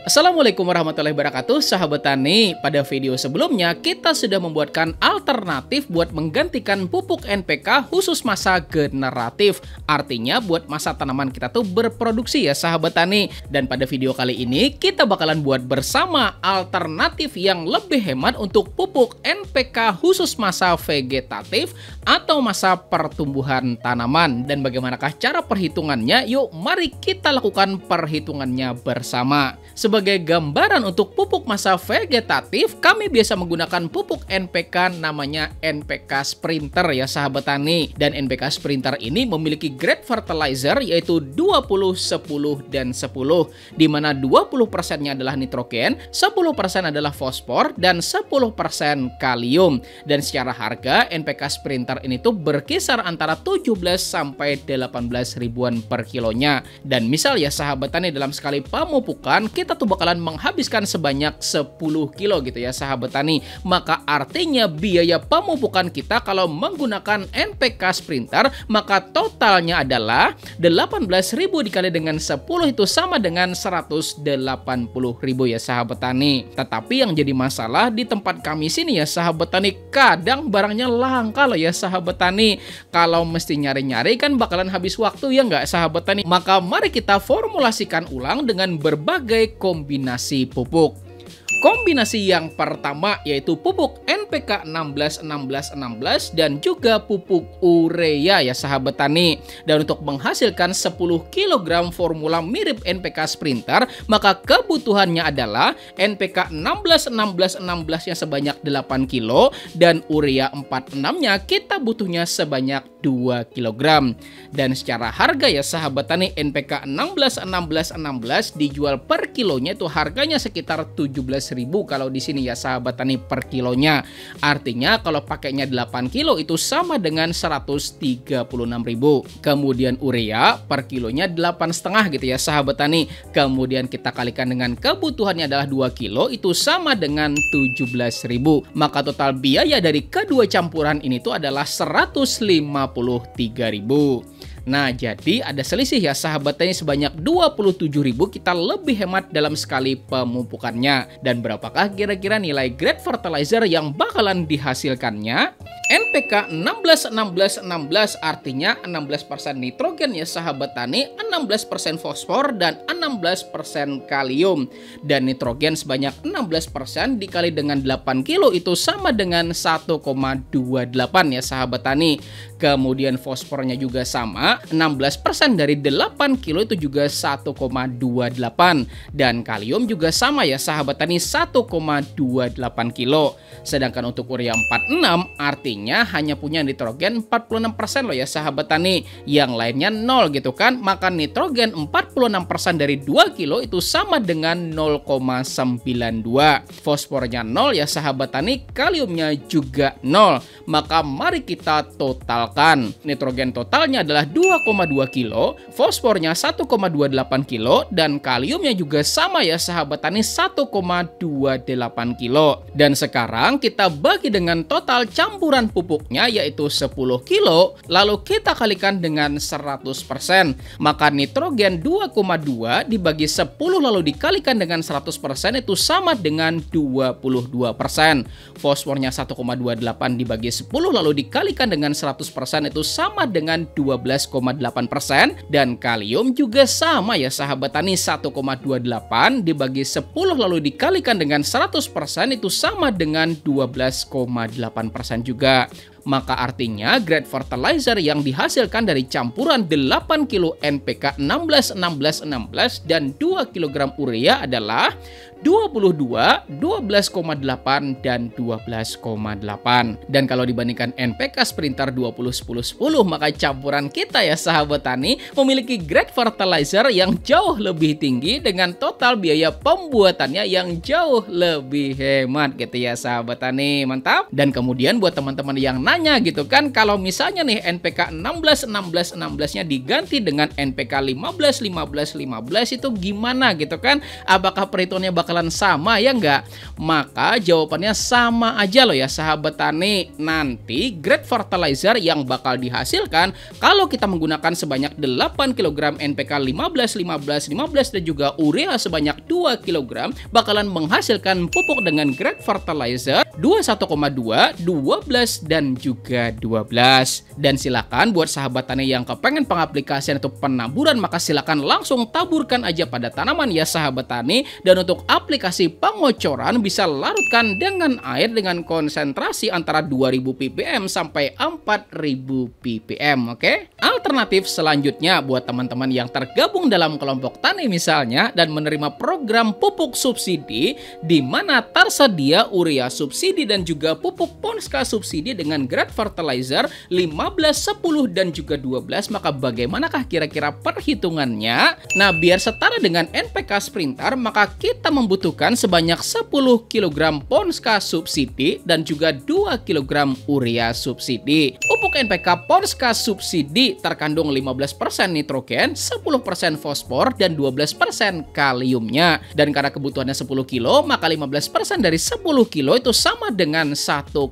Assalamualaikum warahmatullahi wabarakatuh, sahabat tani. Pada video sebelumnya kita sudah membuatkan alternatif buat menggantikan pupuk NPK khusus masa generatif. Artinya buat masa tanaman kita tuh berproduksi ya sahabat tani. Dan pada video kali ini kita bakalan buat bersama alternatif yang lebih hemat untuk pupuk NPK khusus masa vegetatif atau masa pertumbuhan tanaman. Dan bagaimanakah cara perhitungannya? Yuk mari kita lakukan perhitungannya bersama. Sebagai gambaran untuk pupuk masa vegetatif, kami biasa menggunakan pupuk NPK namanya NPK Sprinter ya sahabat tani. Dan NPK Sprinter ini memiliki grade fertilizer yaitu 20, 10, dan 10. Di mana 20%-nya adalah nitrogen, 10% adalah fosfor, dan 10% kalium. Dan secara harga, NPK Sprinter ini tuh berkisar antara 17 sampai 18 ribuan per kilonya. Dan misal ya sahabat tani, dalam sekali pemupukan kita tuh bakalan menghabiskan sebanyak 10 kilo gitu ya sahabat tani. Maka artinya biaya pemupukan kita kalau menggunakan NPK Sprinter maka totalnya adalah 18.000 dikali dengan 10 itu sama dengan 180.000 ya sahabat tani. Tetapi yang jadi masalah di tempat kami sini ya sahabat tani, kadang barangnya langka loh ya sahabat tani. Kalau mesti nyari-nyari kan bakalan habis waktu ya nggak sahabat tani. Maka mari kita formulasikan ulang dengan berbagai kombinasi pupuk. Kombinasi yang pertama yaitu pupuk NPK 16-16-16 dan juga pupuk urea ya sahabat tani. Dan untuk menghasilkan 10 kg formula mirip NPK Sprinter, maka kebutuhannya adalah NPK 16-16-16 nya sebanyak 8 kg dan urea 46-nya kita butuhnya sebanyak 2 kg. Dan secara harga ya sahabat tani, NPK 16-16-16 dijual per kilonya itu harganya sekitar 17.000 kalau di sini ya sahabat tani per kilonya. Artinya kalau pakainya 8 kilo itu sama dengan 136.000. Kemudian urea per kilonya 8,5 gitu ya sahabat tani. Kemudian kita kalikan dengan kebutuhannya adalah 2 kilo itu sama dengan 17.000. Maka total biaya dari kedua campuran ini tuh adalah 153.000. Nah, jadi ada selisih ya sahabat tani sebanyak 27.000 kita lebih hemat dalam sekali pemupukannya. Dan berapakah kira-kira nilai grade fertilizer yang bakalan dihasilkannya? NPK 16-16-16 artinya 16% nitrogen ya sahabat tani, 16% fosfor dan 16% kalium. Dan nitrogen sebanyak 16% dikali dengan 8 kilo itu sama dengan 1,28 ya sahabat tani. Kemudian fosfornya juga sama, 16% dari 8 kilo itu juga 1,28. Dan kalium juga sama ya sahabat tani, 1,28 kilo. Sedangkan untuk urea 46 artinya hanya punya nitrogen 46% loh ya sahabat tani. Yang lainnya 0 gitu kan. Maka nitrogen 46% dari 2 kilo itu sama dengan 0,92. Fosfornya 0 ya sahabat tani, kaliumnya juga 0. Maka mari kita totalkan. Nitrogen totalnya adalah 2,2 kilo, fosfornya 1,28 kilo, dan kaliumnya juga sama ya sahabat tani 1,28 kilo. Dan sekarang kita bagi dengan total campuran pupuknya yaitu 10 kilo, lalu kita kalikan dengan 100%. Maka nitrogen 2,2 dibagi 10 lalu dikalikan dengan 100% itu sama dengan 22%. Fosfornya 1,28 dibagi 10 lalu dikalikan dengan 100% itu sama dengan 12,8%. Dan kalium juga sama ya sahabat tani, 1,28 dibagi 10 lalu dikalikan dengan 100% itu sama dengan 12,8% juga. Maka artinya grade fertilizer yang dihasilkan dari campuran 8 kilo NPK 16-16-16 dan 2 kg urea adalah 22, 12,8, dan 12,8. Dan kalau dibandingkan NPK Sprinter 20-10-10, maka campuran kita ya sahabat tani memiliki grade fertilizer yang jauh lebih tinggi dengan total biaya pembuatannya yang jauh lebih hemat gitu ya sahabat tani. Mantap. Dan kemudian buat teman-teman yang bertanya gitu kan, kalau misalnya nih NPK 16-16-16-nya diganti dengan NPK 15-15-15 itu gimana gitu kan? Apakah perhitungannya bakalan sama ya enggak? Maka jawabannya sama aja loh ya sahabat tani. Nanti grade fertilizer yang bakal dihasilkan kalau kita menggunakan sebanyak 8 kg NPK 15-15-15 dan juga urea sebanyak 2 kg bakalan menghasilkan pupuk dengan grade fertilizer 21,2, 12 dan juga 12. Dan silakan buat sahabat tani yang kepengen pengaplikasian atau penaburan, maka silakan langsung taburkan aja pada tanaman ya sahabat tani. Dan untuk aplikasi pengocoran bisa larutkan dengan air dengan konsentrasi antara 2000 ppm sampai 4000 ppm, oke? Alternatif selanjutnya buat teman-teman yang tergabung dalam kelompok tani misalnya dan menerima program pupuk subsidi di mana tersedia urea subsidi dan juga pupuk Ponska subsidi dengan grade fertilizer 15, 10 dan juga 12, maka bagaimanakah kira-kira perhitungannya? Nah, biar setara dengan NPK Sprinter, maka kita membutuhkan sebanyak 10 kg Ponska subsidi dan juga 2 kg urea subsidi. Pupuk NPK Ponska subsidi terkandung 15% nitrogen, 10% fosfor dan 12% kaliumnya. Dan karena kebutuhannya 10 kilo, maka 15% dari 10 kilo itu sama dengan 1,5.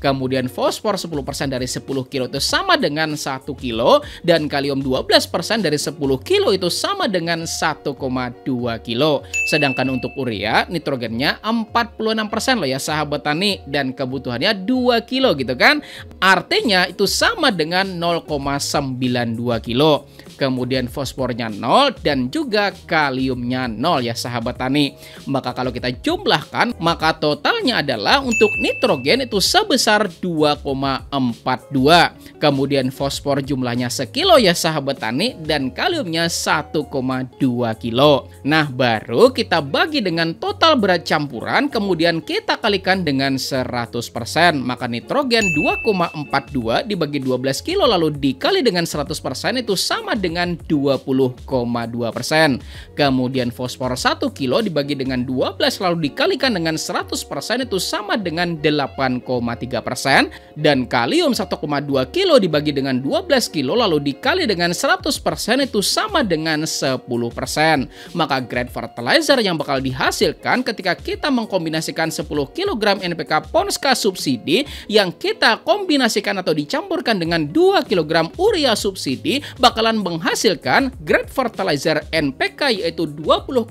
Kemudian fosfor 10% dari 10 kilo itu sama dengan 1 kilo. Dan kalium 12% dari 10 kilo itu sama dengan 1,2 kilo. Sedangkan untuk urea, nitrogennya 46% loh ya sahabat tani. Dan kebutuhannya 2 kilo gitu kan. Artinya itu sama dengan 0,92 kilo. Kemudian fosfornya 0 dan juga kaliumnya 0 ya sahabat tani. Maka kalau kita jumlahkan, maka totalnya adalah untuk nitrogen itu sebesar 2,42. Kemudian fosfor jumlahnya sekilo ya sahabat tani dan kaliumnya 1,2 kilo. Nah, baru kita bagi dengan total berat campuran, kemudian kita kalikan dengan 100%. Maka nitrogen 2,42 dibagi 12 kilo lalu dikali dengan 100% itu sama dengan 20,2%. Kemudian fosfor 1 kilo dibagi dengan 12 lalu dikalikan dengan 100% itu sama dengan 8,3%. Dan kalium 1,2 kilo dibagi dengan 12 kilo lalu dikali dengan 100% itu sama dengan 10%. Maka grade fertilizer yang bakal dihasilkan ketika kita mengkombinasikan 10 kg NPK Ponska subsidi yang kita kombinasikan atau dicampurkan dengan 2 kg urea subsidi bakalan menghasilkan grade fertilizer NPK yaitu 20,2,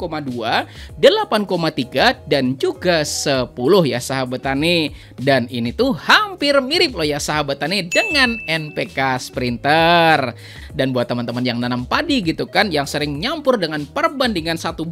8,3 dan juga 10 ya sahabat tani. Dan ini tuh hampir mirip loh ya sahabat tani dengan NPK Sprinter. Dan buat teman-teman yang nanam padi gitu kan, yang sering nyampur dengan perbandingan 1:1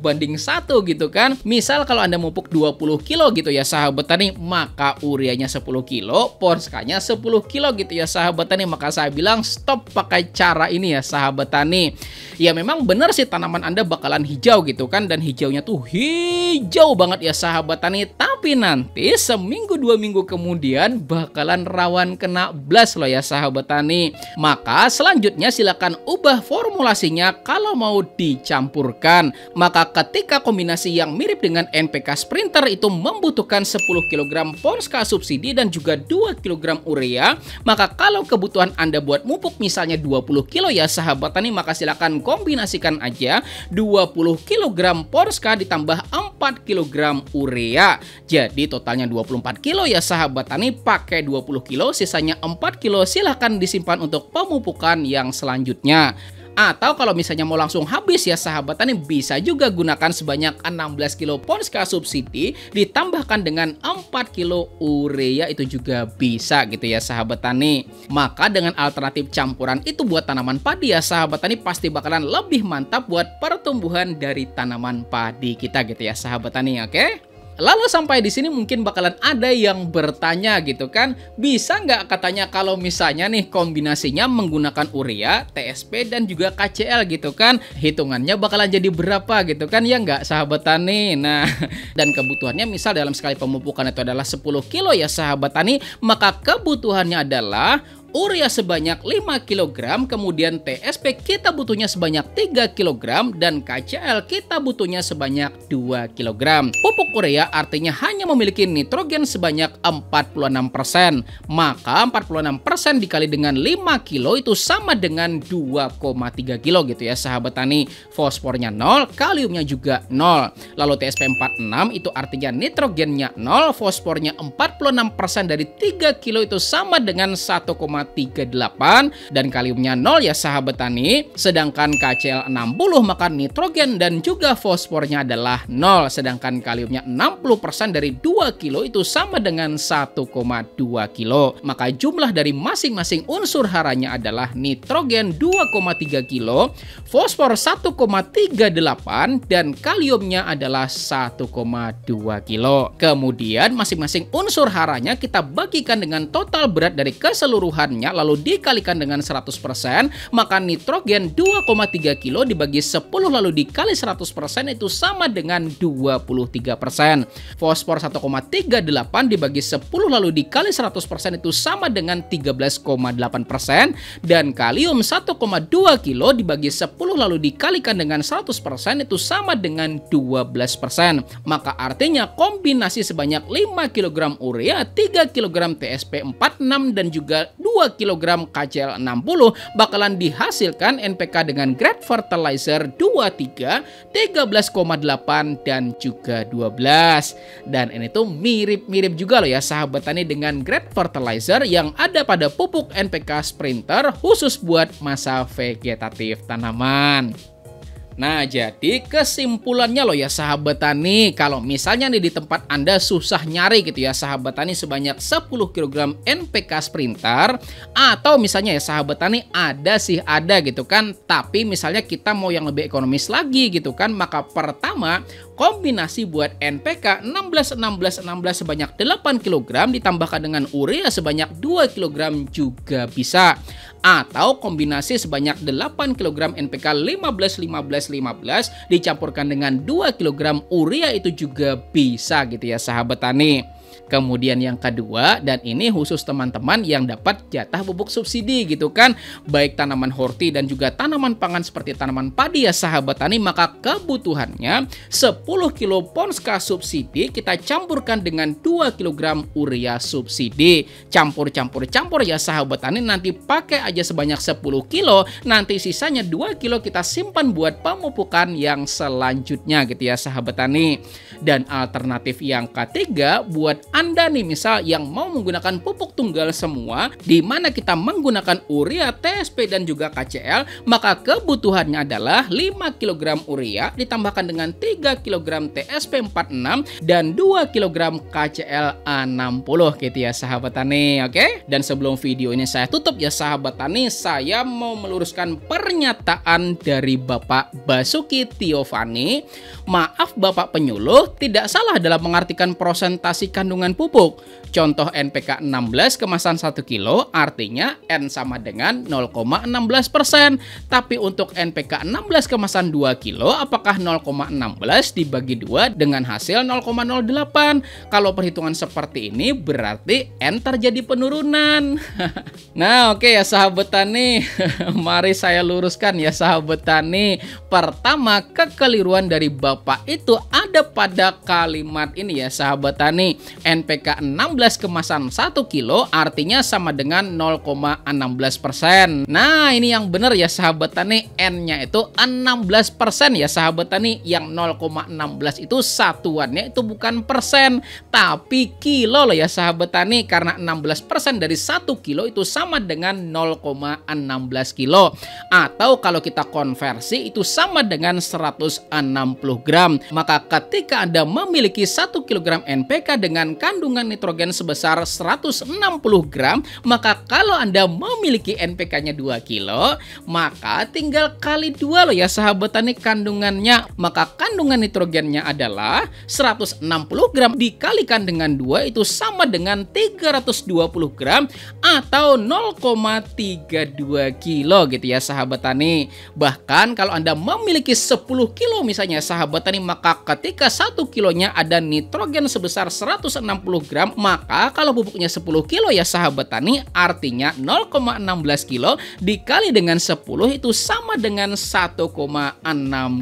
gitu kan. Misal kalau Anda memupuk 20 kilo gitu ya sahabat tani, maka ureanya 10 kilo, Ponskanya 10 kilo gitu ya sahabat tani. Maka saya bilang stop pakai cara ini ya sahabat tani. Ya memang benar sih tanaman Anda bakalan hijau gitu kan, dan hijaunya tuh hijau banget ya sahabat tani. Tapi nanti seminggu 2 minggu kemudian bakalan rawan kena blast loh ya sahabat tani. Maka selanjutnya silakan ubah formulasinya kalau mau dicampurkan. Maka ketika kombinasi yang mirip dengan NPK Sprinter itu membutuhkan 10 kg Ponska subsidi dan juga 2 kg urea, maka kalau kebutuhan Anda buat mupuk misalnya 20 kilo ya sahabat tani, maka silakan kombinasikan aja 20 kg Ponska ditambah 4 kg urea. Jadi totalnya 24 kilo ya sahabat tani, pakai 20 kilo, sisanya 4 kilo silahkan disimpan untuk pemupukan yang selanjutnya. Atau kalau misalnya mau langsung habis ya sahabat tani, bisa juga gunakan sebanyak 16 kilo Ponska subsidi ditambahkan dengan 4 kilo urea, itu juga bisa gitu ya sahabat tani. Maka dengan alternatif campuran itu buat tanaman padi ya sahabat tani pasti bakalan lebih mantap buat pertumbuhan dari tanaman padi kita gitu ya sahabat tani, oke? Lalu sampai di sini mungkin bakalan ada yang bertanya gitu kan, bisa nggak katanya kalau misalnya nih kombinasinya menggunakan urea, TSP dan juga KCL gitu kan, hitungannya bakalan jadi berapa gitu kan ya nggak sahabat tani. Nah, dan kebutuhannya misal dalam sekali pemupukan itu adalah 10 kilo ya sahabat tani, maka kebutuhannya adalah urea sebanyak 5 kg, kemudian TSP kita butuhnya sebanyak 3 kg, dan KCl kita butuhnya sebanyak 2 kg. Pupuk urea artinya hanya memiliki nitrogen sebanyak 46%. Maka 46% dikali dengan 5 kilo itu sama dengan 2,3 kilo gitu ya sahabat tani. Fosfornya 0, kaliumnya juga 0. Lalu TSP 46 itu artinya nitrogennya 0, fosfornya 46% dari 3 kilo itu sama dengan 1,38, dan kaliumnya 0 ya sahabat tani. Sedangkan KCl 60 maka nitrogen dan juga fosfornya adalah 0. Sedangkan kaliumnya 60% dari 2 kilo itu sama dengan 1,2 kilo. Maka jumlah dari masing-masing unsur haranya adalah nitrogen 2,3 kilo, fosfor 1,38, dan kaliumnya adalah 1,2 kilo. Kemudian masing-masing unsur haranya kita bagikan dengan total berat dari keseluruhannya lalu dikalikan dengan 100%, maka nitrogen 2,3 kilo dibagi 10 lalu dikali 100% itu sama dengan 23%. Fosfor 1,38 dibagi 10 lalu dikali 100% itu sama dengan 13,8%, dan kalium 1,2 kilo dibagi 10 lalu dikalikan dengan 100% itu sama dengan 12%. Maka artinya kombinasi sebanyak 5 kg urea, 3 kg TSP 46 dan juga 2 kg KCl 60 bakalan dihasilkan NPK dengan grade fertilizer 23, 13,8 dan juga 12. Dan ini tuh mirip-mirip juga loh ya sahabat tani dengan grade fertilizer yang ada pada pupuk NPK Sprinter khusus buat masa vegetatif tanaman. Nah, jadi kesimpulannya loh ya sahabat tani, kalau misalnya nih di tempat Anda susah nyari gitu ya sahabat tani sebanyak 10 kg NPK Sprinter, atau misalnya ya sahabat tani ada gitu kan, tapi misalnya kita mau yang lebih ekonomis lagi gitu kan, maka pertama kombinasi buat NPK 16-16-16 sebanyak 8 kg ditambahkan dengan urea sebanyak 2 kg juga bisa. Atau kombinasi sebanyak 8 kg NPK 15-15-15 dicampurkan dengan 2 kg urea itu juga bisa gitu ya sahabat tani. Kemudian yang kedua, dan ini khusus teman-teman yang dapat jatah pupuk subsidi gitu kan, baik tanaman horti dan juga tanaman pangan seperti tanaman padi ya sahabat tani, maka kebutuhannya 10 kilo Ponska subsidi kita campurkan dengan 2 kg urea subsidi. Campur ya sahabat tani, nanti pakai aja sebanyak 10 kilo, nanti sisanya 2 kilo kita simpan buat pemupukan yang selanjutnya gitu ya sahabat tani. Dan alternatif yang ketiga buat Anda nih misal yang mau menggunakan pupuk tunggal semua, di mana kita menggunakan urea, TSP dan juga KCl, maka kebutuhannya adalah 5 kg urea ditambahkan dengan 3 kg TSP 46 dan 2 kg KCl 60 gitu ya sahabat tani. Oke? Dan sebelum video ini saya tutup ya sahabat tani, saya mau meluruskan pernyataan dari Bapak Basuki Tiovani. Maaf Bapak penyuluh, tidak salah dalam mengartikan prosentasi kandungan pupuk. Contoh NPK 16 kemasan 1 kilo artinya N sama dengan 0,16%. Tapi untuk NPK 16 kemasan 2 kilo apakah 0,16 dibagi 2 dengan hasil 0,08? Kalau perhitungan seperti ini berarti N terjadi penurunan. Nah oke ya sahabat tani, mari saya luruskan ya sahabat tani. Pertama, kekeliruan dari Bapak itu ada pada kalimat ini ya sahabat tani. NPK 16 kemasan 1 kilo artinya sama dengan 0,16%. Nah ini yang benar ya sahabat tani, N-nya itu 16% ya sahabat tani. Yang 0,16 itu satuannya itu bukan persen tapi kilo loh ya sahabat tani, karena 16% dari 1 kilo itu sama dengan 0,16 kilo, atau kalau kita konversi itu sama dengan 160 gram. Maka ketika Anda memiliki 1 kg NPK dengan kandungan nitrogen sebesar 160 gram, maka kalau Anda memiliki NPK-nya 2 kilo, maka tinggal kali 2 loh ya sahabat tani kandungannya. Maka kandungan nitrogennya adalah 160 gram dikalikan dengan 2 itu sama dengan 320 gram atau 0,32 kilo gitu ya sahabat tani. Bahkan kalau Anda memiliki 10 kilo misalnya sahabat tani, maka ketika ketika 1 kilonya ada nitrogen sebesar 160 gram, maka kalau pupuknya 10 kilo ya sahabat tani, artinya 0,16 kilo dikali dengan 10 itu sama dengan 1,6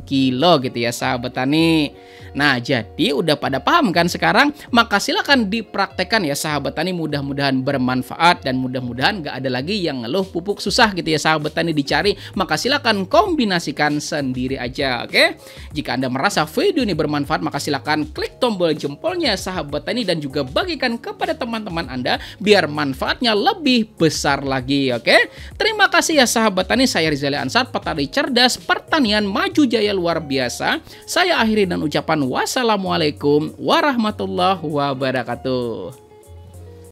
kilo gitu ya sahabat tani. Nah, jadi udah pada paham kan sekarang? Maka silakan dipraktekkan ya sahabat tani, mudah-mudahan bermanfaat dan mudah-mudahan gak ada lagi yang ngeluh pupuk susah gitu ya sahabat tani dicari. Maka silakan kombinasikan sendiri aja, oke? Jika Anda merasa video ini bermanfaat, maka silakan klik tombol jempolnya sahabat tani dan juga bagikan kepada teman-teman Anda biar manfaatnya lebih besar lagi, oke? Terima kasih ya sahabat tani, saya Rizali Ansar, petani cerdas, pertanian maju jaya luar biasa. Saya akhiri dan ucapan wassalamualaikum warahmatullahi wabarakatuh.